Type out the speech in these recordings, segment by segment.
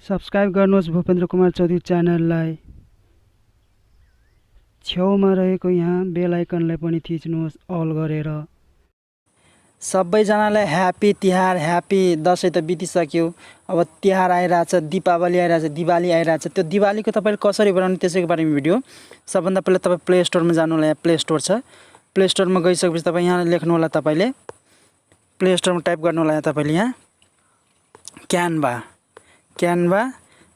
Subscribe गर्नुहोस् भुपेन्द्रकुमार च्यानललाई। छेउमा रहेको यहाँ बेल आइकनलाई पनि थिच्नुहोस् अल गरेर। सबैजनालाई ह्यापी तिहार, ह्यापी दसैँ त बितिसक्यो। अब तिहार आइरहेछ, दीपावली आइरहेछ, दिवाली आइरहेछ। त्यो दिवालीको तपाईँले कसरी बनाउने त्यसैको बारेमा भिडियो। सबभन्दा पहिला तपाईँ प्ले स्टोरमा जानु होला। यहाँ प्ले स्टोर छ। प्ले स्टोरमा गइसकेपछि तपाईँ यहाँ लेख्नु होला। तपाईँले प्ले स्टोरमा टाइप गर्नु होला। तपाईँले यहाँ क्यानभा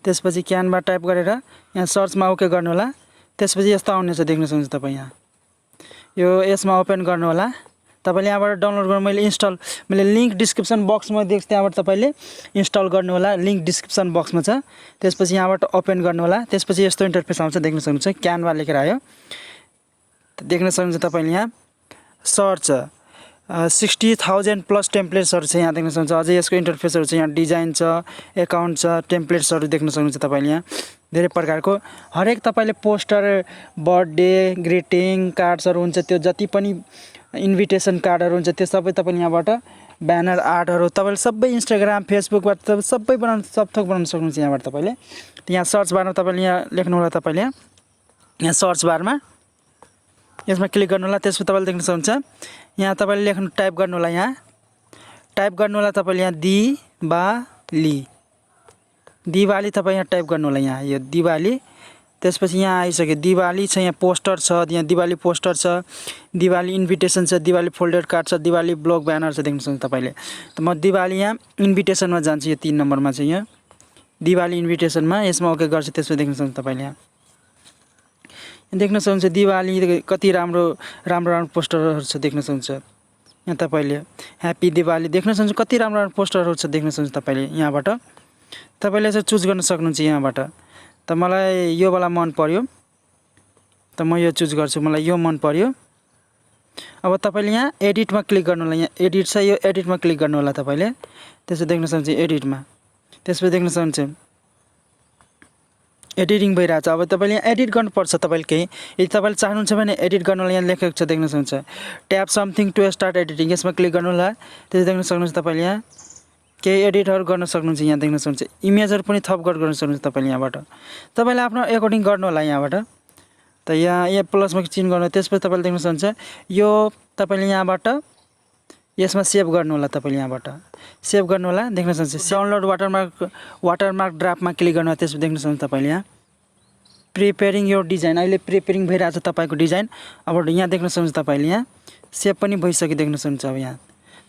त्यसपछि क्यानभा टाइप गरेर यहाँ सर्चमा ओके गर्नु होला। त्यसपछि यस्तो आउनेछ, देख्न सक्नुहुन्छ तपाईँ यहाँ। यो यसमा ओपन गर्नु होला। तपाईँले यहाँबाट डाउनलोड गर्नु, मैले लिङ्क डिस्क्रिप्सन बक्समा दिएको छु, त्यहाँबाट तपाईँले इन्स्टल गर्नु होला। लिङ्क डिस्क्रिप्सन बक्समा छ। त्यसपछि यहाँबाट ओपन गर्नु होला। त्यसपछि यस्तो इन्टरफेस आउँछ, देख्न सक्नुहुन्छ। क्यानभा लेखेर आयो, देख्न सक्नुहुन्छ तपाईँले। यहाँ सर्च 60,000 प्लस टेम्प्लेट्सहरू छ। यहाँ देख्न सक्नुहुन्छ। अझै यसको इन्टरफेसहरू छ। यहाँ डिजाइन छ, एकाउन्ट छ, टेम्प्लेट्सहरू देख्न सक्नुहुन्छ तपाईँले। यहाँ धेरै प्रकारको हरेक तपाईँले पोस्टर, बर्थडे ग्रिटिङ कार्ड्सहरू हुन्छ, त्यो जति पनि इन्भिटेसन कार्डहरू हुन्छ त्यो सबै तपाईँले यहाँबाट ब्यानर आर्टहरू तपाईँले सबै इन्स्टाग्राम, फेसबुकबाट तपाईँ सबै सब थोक बनाउन सक्नुहुन्छ। यहाँबाट तपाईँले यहाँ सर्च बारमा तपाईँले यहाँ लेख्नु होला। तपाईँले यहाँ सर्च बारमा यसमा क्लिक गर्नु होला। त्यसपछि तपाईँले देख्न सक्नुहुन्छ। यहाँ तपाईँले लेख्नु टाइप गर्नु होला। यहाँ टाइप गर्नु होला तपाईँले यहाँ दिवाली तपाईँ यहाँ टाइप गर्नु होला। यहाँ यो दिवाली। त्यसपछि यहाँ आइसक्यो दिवाली छ। यहाँ पोस्टर छ, यहाँ दिवाली पोस्टर छ, दिवाली इन्भिटेसन छ, दिवाली फोल्डर कार्ड छ, दिवाली ब्लग ब्यानर छ, देख्न सक्नुहुन्छ तपाईँले। त म दिवाली यहाँ इन्भिटेसनमा जान्छु। यो 3 नम्बरमा चाहिँ यहाँ दिवाली इन्भिटेसनमा यसमा ओके गर्छु। त्यसपछि देख्न सक्नुहुन्छ तपाईँले। यहाँ देख्न सक्नुहुन्छ दिवाली कति राम्रो पोस्टरहरू छ, देख्न सक्नुहुन्छ। यहाँ तपाईँले ह्याप्पी दिवाली देख्न सक्नुहुन्छ। कति राम्रो पोस्टरहरू छ, देख्न सक्नुहुन्छ तपाईँले। यहाँबाट तपाईँले यसो चुज गर्न सक्नुहुन्छ। यहाँबाट त मलाई यो वाला मन पर्यो, त म यो चुज गर्छु। मलाई यो मन पर्यो। अब तपाईँले यहाँ एडिटमा क्लिक गर्नु होला। यहाँ एडिट छ, यो एडिटमा क्लिक गर्नु होला तपाईँले। त्यसो देख्न सक्नुहुन्छ एडिटमा। त्यसपछि देख्न सक्नुहुन्छ एडिटिङ भइरहेछ। अब तपाईँले यहाँ एडिट गर्नुपर्छ। तपाईँले केही यदि तपाईँले चाहनुहुन्छ भने एडिट गर्नुलाई यहाँ लेखेको छ, देख्न सक्नुहुन्छ। Tap something to start editing, यसमा क्लिक गर्नु होला। त्यसो देख्न सक्नुहुन्छ तपाईँले यहाँ केही एडिटहरू गर्न सक्नुहुन्छ। यहाँ देख्न सक्नुहुन्छ इमेजहरू पनि थप गर्न सक्नुहुन्छ तपाईँले। यहाँबाट तपाईँले आफ्नो एकोर्डिङ गर्नु होला। यहाँबाट त यहाँ प्लसमा चिन गर्नु। त्यसपछि तपाईँले देख्न सक्नुहुन्छ यो तपाईँले यहाँबाट यसमा सेभ गर्नु होला। तपाईँले यहाँबाट सेभ गर्नु होला। देख्न सक्नुहुन्छ डाउनलोड वाटरमार्क ड्राफ्टमा क्लिक गर्नु होला। त्यसपछि देख्न सक्नुहुन्छ तपाईँले यहाँ प्रिपेयरिङ यो डिजाइन। अहिले प्रिपेयरिङ भइरहेछ तपाईँको डिजाइन। अब यहाँ देख्न सक्नुहुन्छ तपाईँले यहाँ सेभ पनि भइसक्यो, देख्न सक्नुहुन्छ। अब यहाँ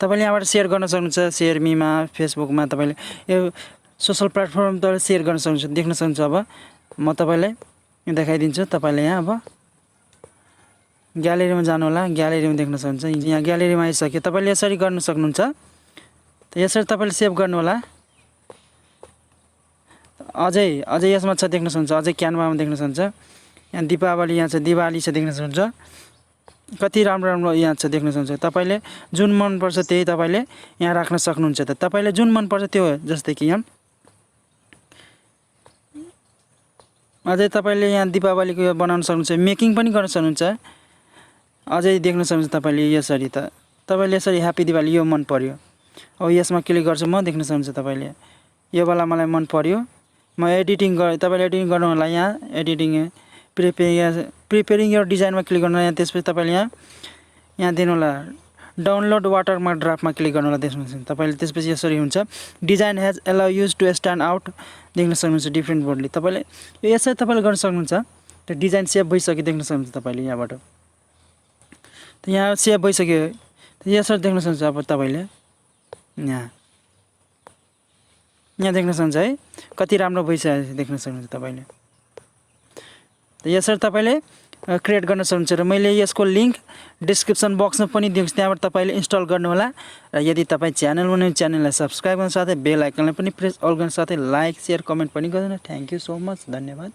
तपाईँले यहाँबाट सेयर गर्न सक्नुहुन्छ। सेयर मीमा, फेसबुकमा तपाईँले यो सोसल प्लेटफर्म तपाईँले सेयर गर्न सक्नुहुन्छ, देख्न सक्नुहुन्छ। अब म तपाईँलाई देखाइदिन्छु। तपाईँले यहाँ अब ग्यालेरीमा जानु होला। ग्यालेरीमा देख्न सक्नुहुन्छ। यहाँ ग्यालेरीमा आइसक्यो। तपाईँले यसरी गर्न सक्नुहुन्छ। त यसरी तपाईँले सेभ गर्नु होला। अझै यसमा छ, देख्न सक्नुहुन्छ। अझै क्यानभामा देख्न सक्नुहुन्छ। यहाँ दिपावली यहाँ छ, दिवाली छ, देख्न सक्नुहुन्छ। कति राम्रो यहाँ छ, देख्न सक्नुहुन्छ। तपाईँले जुन मनपर्छ त्यही तपाईँले यहाँ राख्न सक्नुहुन्छ। त तपाईँले जुन मनपर्छ त्यो, जस्तै कि यहाँ अझै तपाईँले यहाँ दिपावलीको यो बनाउन सक्नुहुन्छ। मेकिङ पनि गर्न सक्नुहुन्छ। अझै देख्न सक्नुहुन्छ तपाईँले यसरी। त तपाईँले यसरी ह्याप्पी दिवाली यो मन पर्यो। अब यसमा क्लिक गर्छु म, देख्न सक्नुहुन्छ तपाईँले। यो वाला मलाई मन पर्यो। म एडिटिङ तपाईँले एडिटिङ गर्नु होला। यहाँ एडिटिङ प्रिपेयरिङ यो डिजाइनमा क्लिक गर्नु होला। यहाँ त्यसपछि तपाईँले यहाँ दिनु होला डाउनलोड वाटरमार्क ड्राफ्टमा क्लिक गर्नु होला। देख्न सक्नुहुन्छ तपाईँले। त्यसपछि यसरी हुन्छ design has allow us to stand out, देख्न सक्नुहुन्छ डिफ्रेन्ट बोर्डले। तपाईँले यो यसरी तपाईँले गर्न सक्नुहुन्छ। त्यो डिजाइन सेभ भइसक्यो, देख्न सक्नुहुन्छ तपाईँले। यहाँबाट त यहाँ सेभ भइसक्यो। त यसरी देख्न सक्नुहुन्छ। अब तपाईँले यहाँ देख्न सक्नुहुन्छ है कति राम्रो भइसकेको, देख्न सक्नुहुन्छ तपाईँले। त यसरी तपाईँले क्रिएट गर्न सक्नुहुन्छ। र मैले यसको लिङ्क डिस्क्रिप्सन बक्समा पनि दिएको छु, त्यहाँबाट तपाईँले इन्स्टल गर्नु होला। र यदि तपाईँ च्यानल बनाउने च्यानललाई सब्सक्राइब गर्नु साथै बेल आइकनलाई पनि प्रेस अल गर्नु साथै लाइक, सेयर, कमेन्ट पनि गर्नु। Thank you so much. धन्यवाद।